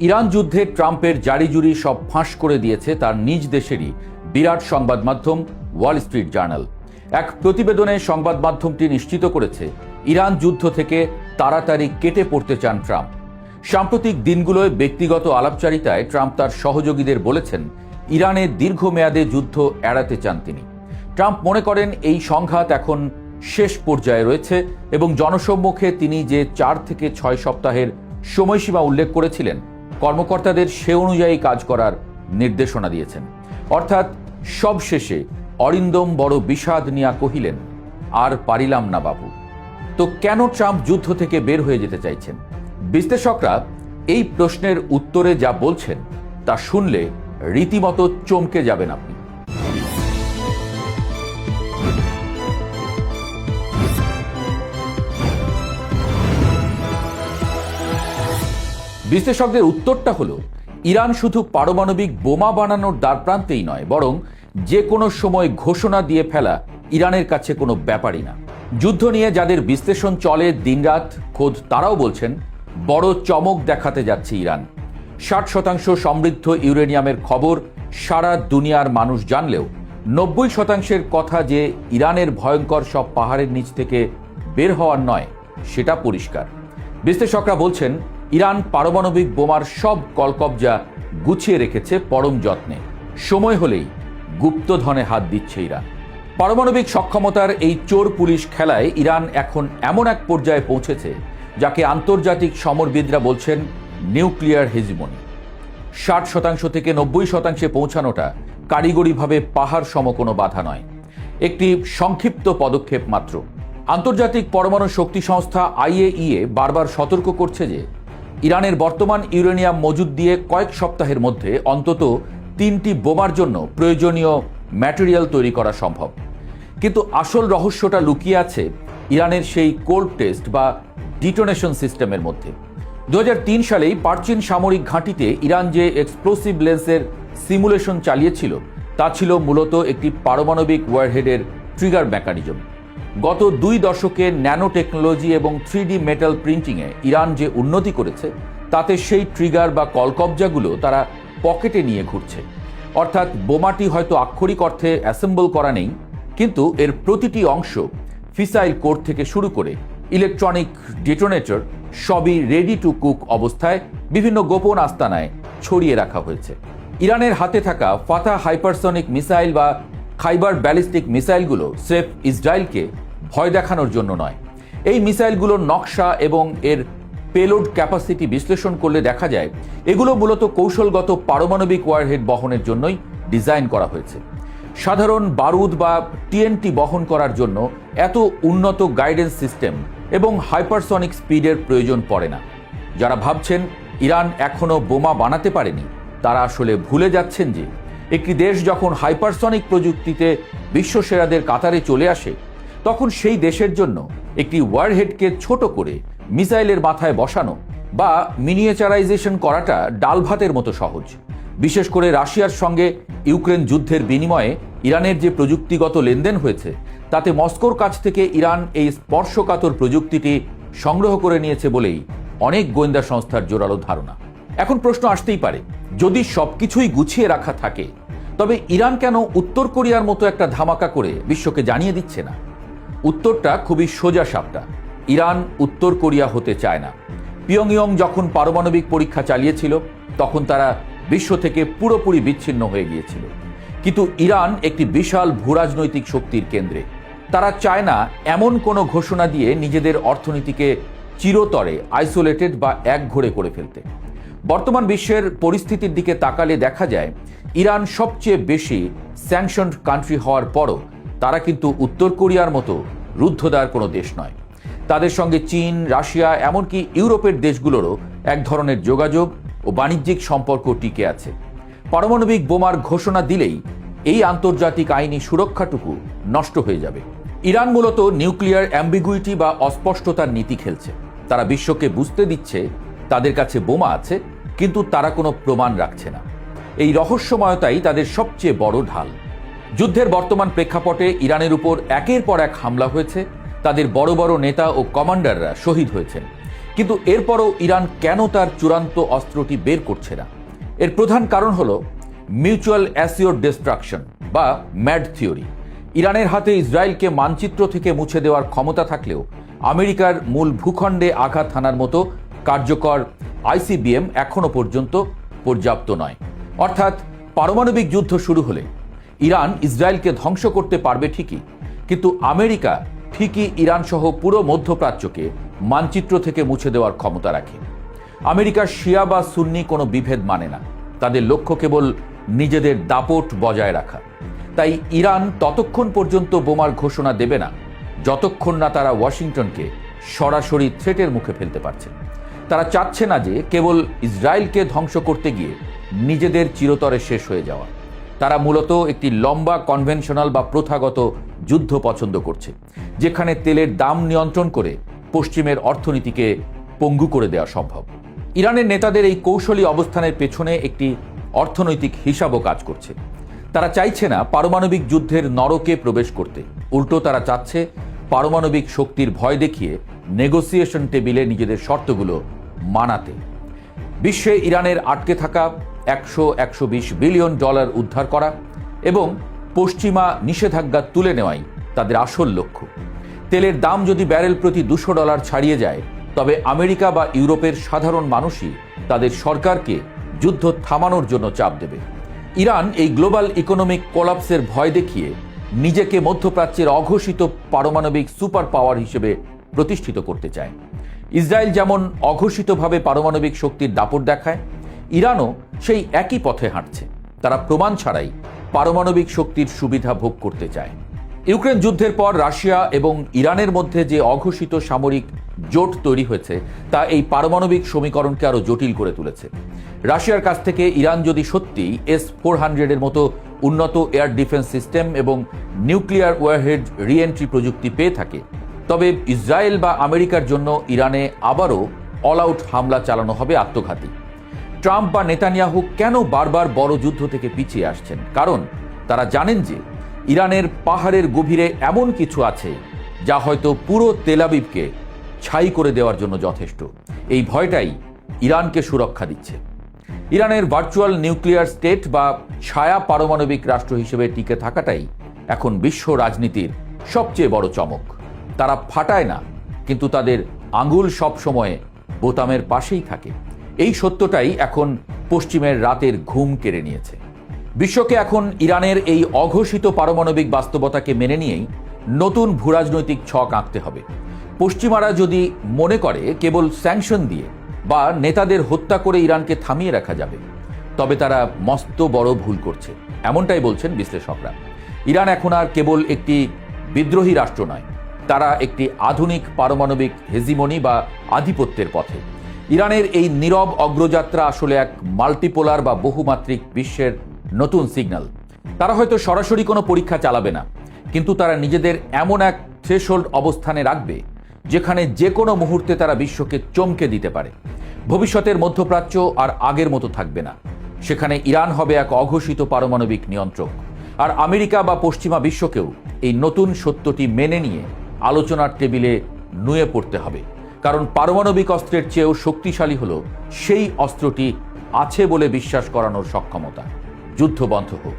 Iran যুদ্ধে ট্রাম্পের জারিজুরি সব ফাঁস করে দিয়েছে তার নিজ দেশেরই বিরাট সংবাদ মাধ্যম ওয়াল স্ট্রিট জার্নাল। এক প্রতিবেদনে সংবাদ মাধ্যমটি নিশ্চিত করেছে ইরান যুদ্ধ থেকে তাড়াতাড়ি কেটে পড়তে চান ট্রাম্প। সাম্প্রতিক দিনগুলোয় ব্যক্তিগত আলাপচারিতায় ট্রাম্প তার সহযোগীদের বলেছেন ইরানের দীর্ঘমেয়াদে যুদ্ধ এড়াতে চান তিনি। ট্রাম্প মনে করেন এই সংঘাত এখন শেষ পর্যায়ে রয়েছে এবং জনসম্মুখে তিনি যে 4 থেকে 6 সপ্তাহের সময়সীমা উল্লেখ করেছিলেন কর্মকর্তাদের সে অনুযায়ী কাজ করার নির্দেশনা দিয়েছেন। অর্থাৎ সবশেষে অরিন্দম বড় বিষাদ নিয়া কহিলেন, আর পারিলাম না বাবু। তো কেন ট্রাম্প যুদ্ধ থেকে বের হয়ে যেতে চাইছেন? বিশ্লেষকরা এই প্রশ্নের উত্তরে যা বলছেন তা শুনলে রীতিমতো চমকে যাবেন আপনি। বিশ্লেষকদের উত্তরটা হলো, ইরান শুধু পারমাণবিক বোমা বানানোর দ্বারপ্রান্তেই নয়, বরং যে কোনো সময় ঘোষণা দিয়ে ফেলা ইরানের কাছে কোনো ব্যাপারই না। যুদ্ধ নিয়ে যাদের বিশ্লেষণ চলে দিনরাত, খোদ তারাও বলছেন বড় চমক দেখাতে যাচ্ছে ইরান। 60% সমৃদ্ধ ইউরেনিয়ামের খবর সারা দুনিয়ার মানুষ জানলেও 90%-এর কথা যে ইরানের ভয়ঙ্কর সব পাহাড়ের নিচ থেকে বের হওয়ার নয়, সেটা পরিষ্কার। বিশ্লেষকরা বলছেন ইরান পারমাণবিক বোমার সব কলকবজা গুছিয়ে রেখেছে পরম যত্নে। সময় হলেই গুপ্তধনে হাত দিচ্ছে ইরান। পারমাণবিক সক্ষমতার এই চোর পুলিশ খেলায় ইরান এখন এমন এক পর্যায়ে পৌঁছেছে যাকে আন্তর্জাতিক সমরবিদরা বলছেন নিউক্লিয়ার হেজিমনি। 60% থেকে 90% পৌঁছানোটা কারিগরিভাবে পাহাড় সম কোনো বাধা নয়, একটি সংক্ষিপ্ত পদক্ষেপ মাত্র। আন্তর্জাতিক পরমাণু শক্তি সংস্থা IAEA বারবার সতর্ক করছে যে ইরানের বর্তমান ইউরেনিয়াম মজুদ দিয়ে কয়েক সপ্তাহের মধ্যে অন্তত 3টি বোমার জন্য প্রয়োজনীয় ম্যাটেরিয়াল তৈরি করা সম্ভব। কিন্তু আসল রহস্যটা লুকিয়ে আছে ইরানের সেই কোল্ড টেস্ট বা ডিটোনেশন সিস্টেমের মধ্যে। 2003 সালেই পারচিন সামরিক ঘাঁটিতে ইরান যে এক্সপ্লোসিভ লেন্সের সিমুলেশন চালিয়েছিল তা ছিল মূলত একটি পারমাণবিক ওয়ারহেডের ট্রিগার মেকানিজম। গত 2 দশকে ন্যানো টেকনোলজি এবং 3D মেটাল প্রিন্টিংয়ে ইরান যে উন্নতি করেছে তাতে সেই ট্রিগার বা কলকবজাগুলো তারা পকেটে নিয়ে ঘুরছে। অর্থাৎ বোমাটি হয়তো আক্ষরিক অর্থে অ্যাসেম্বল করা নেই, কিন্তু এর প্রতিটি অংশ, ফিসাইল কোর থেকে শুরু করে ইলেকট্রনিক ডিটোনেটর, সবই রেডি টু কুক অবস্থায় বিভিন্ন গোপন আস্তানায় ছড়িয়ে রাখা হয়েছে। ইরানের হাতে থাকা ফাতাহ হাইপারসনিক মিসাইল বা খাইবার ব্যালিস্টিক মিসাইলগুলো স্রেফ ইসরায়েলকে ভয় দেখানোর জন্য নয়। এই মিসাইলগুলোর নকশা এবং এর পেলোড ক্যাপাসিটি বিশ্লেষণ করলে দেখা যায় এগুলো মূলত কৌশলগত পারমাণবিক ওয়ারহেড বহনের জন্যই ডিজাইন করা হয়েছে। সাধারণ বারুদ বা TNT বহন করার জন্য এত উন্নত গাইডেন্স সিস্টেম এবং হাইপারসনিক স্পিডের প্রয়োজন পড়ে না। যারা ভাবছেন ইরান এখনও বোমা বানাতে পারেনি, তারা আসলে ভুলে যাচ্ছেন যে একটি দেশ যখন হাইপারসনিক প্রযুক্তিতে বিশ্বসেরাদের কাতারে চলে আসে, তখন সেই দেশের জন্য একটি ওয়ারহেডকে ছোট করে মিসাইলের মাথায় বসানো বা মিনিয়েচারাইজেশন করাটা ডাল ভাতের মতো সহজ। বিশেষ করে রাশিয়ার সঙ্গে ইউক্রেন যুদ্ধের বিনিময়ে ইরানের যে প্রযুক্তিগত লেনদেন হয়েছে তাতে মস্কোর কাছ থেকে ইরান এই স্পর্শকাতর প্রযুক্তিটি সংগ্রহ করে নিয়েছে বলেই অনেক গোয়েন্দা সংস্থার জোরালো ধারণা। এখন প্রশ্ন আসতেই পারে, যদি সবকিছুই গুছিয়ে রাখা থাকে তবে ইরান কেন উত্তর কোরিয়ার মতো একটা ধামাকা করে বিশ্বকে জানিয়ে দিচ্ছে না? উত্তরটা খুবই সোজা সাপটা। ইরান উত্তর কোরিয়া হতে চায় না। পিয়ংইয়ং যখন পারমাণবিক পরীক্ষা চালিয়েছিল তখন তারা বিশ্ব থেকে পুরোপুরি বিচ্ছিন্ন হয়ে গিয়েছিল। কিন্তু ইরান একটি বিশাল ভূরাজনৈতিক শক্তির কেন্দ্রে। তারা চায় না এমন কোনো ঘোষণা দিয়ে নিজেদের অর্থনীতিকে চিরতরে আইসোলেটেড বা একঘরে করে ফেলতে। বর্তমান বিশ্বের পরিস্থিতির দিকে তাকালে দেখা যায় ইরান সবচেয়ে বেশি স্যাংশনড কান্ট্রি হওয়ার পরও তারা কিন্তু উত্তর কোরিয়ার মতো রুদ্ধদ্বার কোনো দেশ নয়। তাদের সঙ্গে চীন, রাশিয়া, এমনকি ইউরোপের দেশগুলোরও এক ধরনের যোগাযোগ ও বাণিজ্যিক সম্পর্ক টিকে আছে। পারমাণবিক বোমার ঘোষণা দিলেই এই আন্তর্জাতিক আইনি সুরক্ষাটুকু নষ্ট হয়ে যাবে। ইরান মূলত নিউক্লিয়ার অ্যাম্বিগুইটি বা অস্পষ্টতার নীতি খেলছে। তারা বিশ্বকে বুঝতে দিচ্ছে তাদের কাছে বোমা আছে, কিন্তু তারা কোনো প্রমাণ রাখছে না। এই রহস্যময়তাই তাদের সবচেয়ে বড় ঢাল। যুদ্ধের বর্তমান প্রেক্ষাপটে ইরানের উপর একের পর এক হামলা হয়েছে, তাদের বড় বড় নেতা ও কমান্ডাররা শহীদ হয়েছেন। কিন্তু এরপরও ইরান কেন তার চূড়ান্ত অস্ত্রটি বের করছে না? এর প্রধান কারণ হল মিউচুয়াল অ্যাসিওর ডিস্ট্রাকশন বা ম্যাড থিওরি। ইরানের হাতে ইসরায়েলকে মানচিত্র থেকে মুছে দেওয়ার ক্ষমতা থাকলেও আমেরিকার মূল ভূখণ্ডে আঘাত হানার মতো কার্যকর আইসিবিএম এখনো পর্যন্ত পর্যাপ্ত নয়। অর্থাৎ পারমাণবিক যুদ্ধ শুরু হলে ইরান ইসরায়েলকে ধ্বংস করতে পারবে ঠিকই, কিন্তু আমেরিকা ঠিকই ইরান সহ পুরো মধ্যপ্রাচ্যকে মানচিত্র থেকে মুছে দেওয়ার ক্ষমতা রাখে। আমেরিকা শিয়া বা সুন্নি কোনো বিভেদ মানে না, তাদের লক্ষ্য কেবল নিজেদের দাপট বজায় রাখা। তাই ইরান ততক্ষণ পর্যন্ত বোমার ঘোষণা দেবে না যতক্ষণ না তারা ওয়াশিংটনকে সরাসরি থ্রেটের মুখে ফেলতে পারছে। তারা চাচ্ছে না যে কেবল ইসরায়েলকে ধ্বংস করতে গিয়ে নিজেদের চিরতরে শেষ হয়ে যাওয়া। তারা মূলত একটি লম্বা কনভেনশনাল বা প্রথাগত যুদ্ধ পছন্দ করছে, যেখানে তেলের দাম নিয়ন্ত্রণ করে পশ্চিমের অর্থনীতিকে পঙ্গু করে দেওয়া সম্ভব। ইরানের নেতাদের এই কৌশলী অবস্থানের পেছনে একটি অর্থনৈতিক হিসাবও কাজ করছে। তারা চাইছে না পারমাণবিক যুদ্ধের নরকে প্রবেশ করতে, উল্টো তারা চাচ্ছে পারমাণবিক শক্তির ভয় দেখিয়ে নেগোসিয়েশন টেবিলে নিজেদের শর্তগুলো মানাতে। বিশ্বে ইরানের আটকে থাকা 100-120 বিলিয়ন ডলার উদ্ধার করা এবং পশ্চিমা নিষেধাজ্ঞা তুলে নেওয়াই তাদের আসল লক্ষ্য। তেলের দাম যদি ব্যারেল প্রতি $200 ছাড়িয়ে যায়, তবে আমেরিকা বা ইউরোপের সাধারণ মানুষই তাদের সরকারকে যুদ্ধ থামানোর জন্য চাপ দেবে। ইরান এই গ্লোবাল ইকোনমিক কোলাপসের ভয় দেখিয়ে নিজেকে মধ্যপ্রাচ্যের অঘোষিত পারমাণবিক সুপার পাওয়ার হিসেবে প্রতিষ্ঠিত করতে চায়। ইসরায়েল যেমন অঘোষিতভাবে পারমাণবিক শক্তির দাপট দেখায়, ইরানও সেই একই পথে হাঁটছে। তারা প্রমাণ ছাড়াই পারমাণবিক শক্তির সুবিধা ভোগ করতে চায়। ইউক্রেন যুদ্ধের পর রাশিয়া এবং ইরানের মধ্যে যে অঘোষিত সামরিক জোট তৈরি হয়েছে তা এই পারমাণবিক সমীকরণকে আরও জটিল করে তুলেছে। রাশিয়ার কাছ থেকে ইরান যদি সত্যি S-400 এর মতো উন্নত এয়ার ডিফেন্স সিস্টেম এবং নিউক্লিয়ার ওয়ারহেড রিএন্ট্রি প্রযুক্তি পেয়ে থাকে, তবে ইসরায়েল বা আমেরিকার জন্য ইরানে আবারও অল আউট হামলা চালানো হবে আত্মঘাতী। ট্রাম্প বা নেতানিয়াহু কেন বারবার বড় যুদ্ধ থেকে পিছিয়ে আসছেন? কারণ তারা জানেন যে ইরানের পাহাড়ের গভীরে এমন কিছু আছে যা হয়তো পুরো তেল আবিবকে ছাই করে দেওয়ার জন্য যথেষ্ট। এই ভয়টাই ইরানকে সুরক্ষা দিচ্ছে। ইরানের ভার্চুয়াল নিউক্লিয়ার স্টেট বা ছায়া পারমাণবিক রাষ্ট্র হিসেবে টিকে থাকাটাই এখন বিশ্ব রাজনীতির সবচেয়ে বড় চমক। তারা ফাটায় না, কিন্তু তাদের আঙুল সব সময় বোতামের পাশেই থাকে। এই সত্যটাই এখন পশ্চিমের রাতের ঘুম কেড়ে নিয়েছে। বিশ্বকে এখন ইরানের এই অঘোষিত পারমাণবিক বাস্তবতাকে মেনে নিয়েই নতুন ভূরাজনৈতিক ছক আঁকতে হবে। পশ্চিমারা যদি মনে করে কেবল স্যাংশন দিয়ে বা নেতাদের হত্যা করে ইরানকে থামিয়ে রাখা যাবে, তবে তারা মস্ত বড় ভুল করছে, এমনটাই বলছেন বিশ্লেষকরা। ইরান এখন আর কেবল একটি বিদ্রোহী রাষ্ট্র নয়, তারা একটি আধুনিক পারমাণবিক হেজিমনি বা আধিপত্যের পথে। ইরানের এই নীরব অগ্রযাত্রা আসলে এক মাল্টিপোলার বা বহুমাত্রিক বিশ্বের নতুন সিগন্যাল। তারা হয়তো সরাসরি কোনো পরীক্ষা চালাবে না, কিন্তু তারা নিজেদের এমন এক থ্রেশহোল্ড অবস্থানে রাখবে যেখানে যে কোনো মুহূর্তে তারা বিশ্বকে চমকে দিতে পারে। ভবিষ্যতের মধ্যপ্রাচ্য আর আগের মতো থাকবে না। সেখানে ইরান হবে এক অঘোষিত পারমাণবিক নিয়ন্ত্রক, আর আমেরিকা বা পশ্চিমা বিশ্বকেও এই নতুন সত্যটি মেনে নিয়ে আলোচনার টেবিলে নুয়ে পড়তে হবে। কারণ পারমাণবিক অস্ত্রের চেয়েও শক্তিশালী হলো সেই অস্ত্রটি আছে বলে বিশ্বাস করানোর সক্ষমতা। যুদ্ধ বন্ধ হোক।